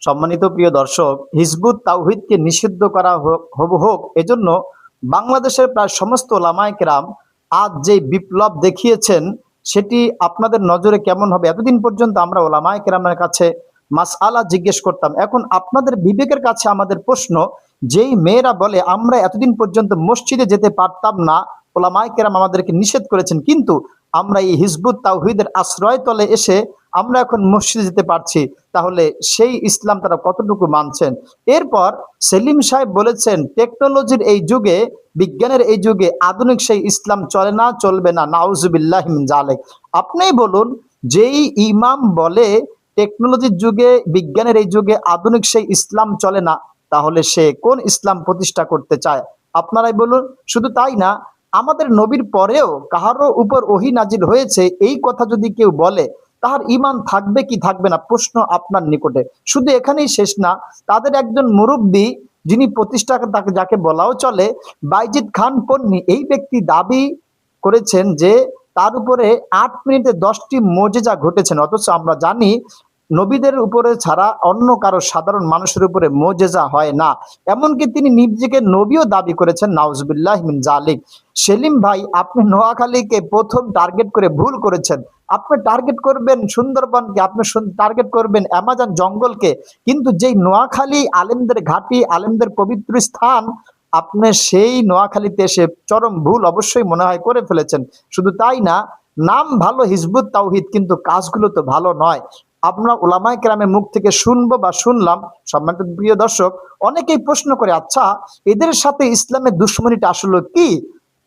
সম্মানিত প্রিয় দর্শক, হিজবুত তাওহীদকে নিষিদ্ধ করা হোক এজন্য বাংলাদেশের প্রায় সমস্ত ওলামায়ে কেরাম আজ যে বিপ্লব দেখিয়েছেন সেটি আপনাদের নজরে কেমন হবে? এতদিন পর্যন্ত আমরা ওলামায়ে কেরামের কাছে মাসআলা জিজ্ঞেস করতাম, এখন আপনাদের বিবেকের কাছে আমাদের প্রশ্ন, যেই মেয়েরা বলে আমরা এতদিন পর্যন্ত মসজিদে যেতে পারতাম না, ওলামায়ে কেরাম আমাদেরকে নিষেধ করেছেন, কিন্তু আমরা এই হিজবুত তাওহীদের আশ্রয় তলে এসে আমরা এখন মসজিদে যেতে পারছি, তাহলে সেই ইসলাম তারা কতটুকু মানছেন? এরপর সেলিম সাহেব বলেছেন টেকনোলজির এই যুগে, বিজ্ঞানের এই যুগে আধুনিক সেই ইসলাম চলে না, চলবে না, নাউজুবিল্লাহি মিন যালিক। আপনিই বলুন, যেই ইমাম বলে টেকনোলজির যুগে, বিজ্ঞানের এই যুগে আধুনিক সেই ইসলাম চলে না, তাহলে সে কোন ইসলাম প্রতিষ্ঠা করতে চায়? আপনারাই বলুন। শুধু তাই না, আমাদের নবীর পরেও কাহারও উপর ওহী নাজিল হয়েছে এই কথা যদি কেউ বলে, তাহার ঈমান থাকবে কি থাকবে না? প্রশ্ন আপনার নিকটে। শুধু এখানেই শেষ না, তাদের একজন মুরব্বী, যিনি প্রতিষ্ঠা, তাকে যাকে বলাও চলে, বাইজিদ খান পন্নী, এই ব্যক্তি দাবি করেছেন যে তার উপরে 8 মিনিটে 10টি মুজিজা ঘটেছেন। অথচ আমরা জানি নবীদের উপরে ছাড়া অন্য কারো, সাধারণ মানুষের উপরে মুজিজা হয় না। এমনকি তিনি নিজেকে নবীও দাবি করেছেন, নাউজুবিল্লাহি মিন যালিক। সেলিম ভাই, আপনি নোয়াখালীকে প্রথম টার্গেট করে ভুল করেছেন। আপনি টার্গেট করবেন সুন্দরবনকে, আপনি টার্গেট করবেন অ্যামাজন জঙ্গলকে, কিন্তু যেই নোয়াখালী আলেমদের ঘাঁটি, আলেমদের পবিত্র স্থান, আপনি সেই নোয়াখালীতে এসে চরম ভুল অবশ্যই মনে হয় করে ফেলেছেন। শুধু তাই না, নাম ভালো হিজবুত তাওহীদ, কিন্তু কাজগুলো তো ভালো নয়। আমরা ওলামায়ে কেরামের মুখ থেকে শুনবো বা শুনলাম, সম্মানিত প্রিয় দর্শক, অনেকেই প্রশ্ন করে, আচ্ছা এদের সাথে ইসলামের দুশ্মনীটা আসলে কি?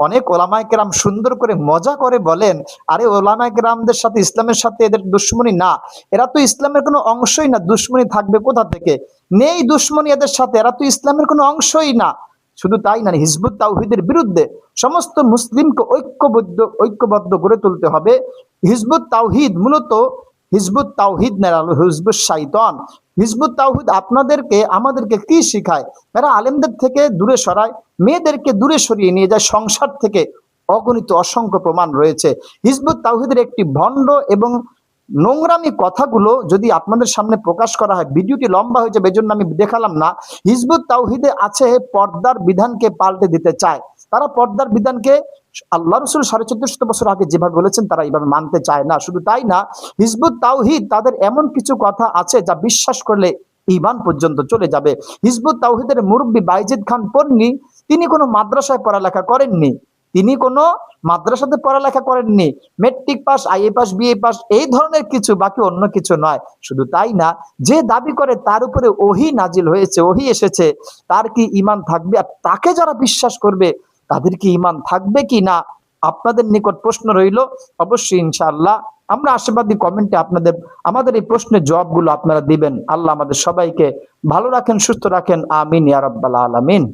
অনেক ওলামায়ে কেরাম সুন্দর করে মজা করে বলেন, আরে ওলামায়ে কেরামদের সাথে, ইসলামের সাথে এদের দুশ্মনী না, এরা তো ইসলামের কোনো অংশই না, দুশ্মনী থাকবে কোথা থেকে? নেই দুশ্মনী এদের সাথে, এরা তো ইসলামের কোনো অংশই না। শুধু তাই না, হিজবুত তাওহীদের বিরুদ্ধে সমস্ত মুসলিমকে ঐক্যবদ্ধ গড়ে তুলতে হবে। হিজবুত তাওহীদ মূলত হিজবুত তাওহীদ না, হিজবুত শাইতান। হিজবুত তাওহীদ আপনাদেরকে, আমাদেরকে কি শিখায়? এরা আলেমদের থেকে দূরে সরায়, মেয়েদেরকে দূরে সরিয়ে নিয়ে যায়, সংসার থেকে অগণিত অসংখ্য প্রমাণ রয়েছে। হিজবুত তাওহীদের একটি ভণ্ড এবং নোংরামি কথাগুলো যদি আপনাদের সামনে প্রকাশ করা হয়, ভিডিওটি লম্বা হয়ে যাবে, এজন্য আমি দেখালাম না। হিজবুত তাওহীদে আছে পর্দার বিধানকে পাল্টে দিতে চায়। তারা পর্দার বিধানকে আল্লাহ রাসূল 1450 বছর আগে যেভাবে বলেছেন, তারা এইভাবে মানতে চায় না। শুধু তাই না, হিজবুত তাওহীদ তাদের এমন কিছু কথা আছে যা বিশ্বাস করলে ঈমান পর্যন্ত চলে যাবে। হিজবুত তাওহীদের মুরব্বী বাইজিদ খান পন্নী, তিনি কোনো মাদ্রাসায় পড়ালেখা করেননি, তিনি কোনো মাদ্রাসাতে পড়ালেখা করেননি, matric pass, IA pass, BA pass, এই ধরনের কিছু, বাকি অন্য কিছু নয়। শুধু তাই না, যে দাবি করে তার উপরে ওহী নাজিল হয়েছে, ওহী এসেছে, তার কি ঈমান থাকবে? আর তাকে যারা বিশ্বাস করবে তাদের কি ঈমান থাকবে কি না? আপনাদের নিকট প্রশ্ন রইল। অবশ্যই ইনশাআল্লাহ আমরা আশাবাদী, কমেন্টে আপনাদের, আমাদের এই প্রশ্নের জবাবগুলো আপনারা দিবেন। আল্লাহ আমাদের সবাইকে ভালো রাখেন, সুস্থ রাখেন, আমিন ইয়া রাব্বাল আলামিন।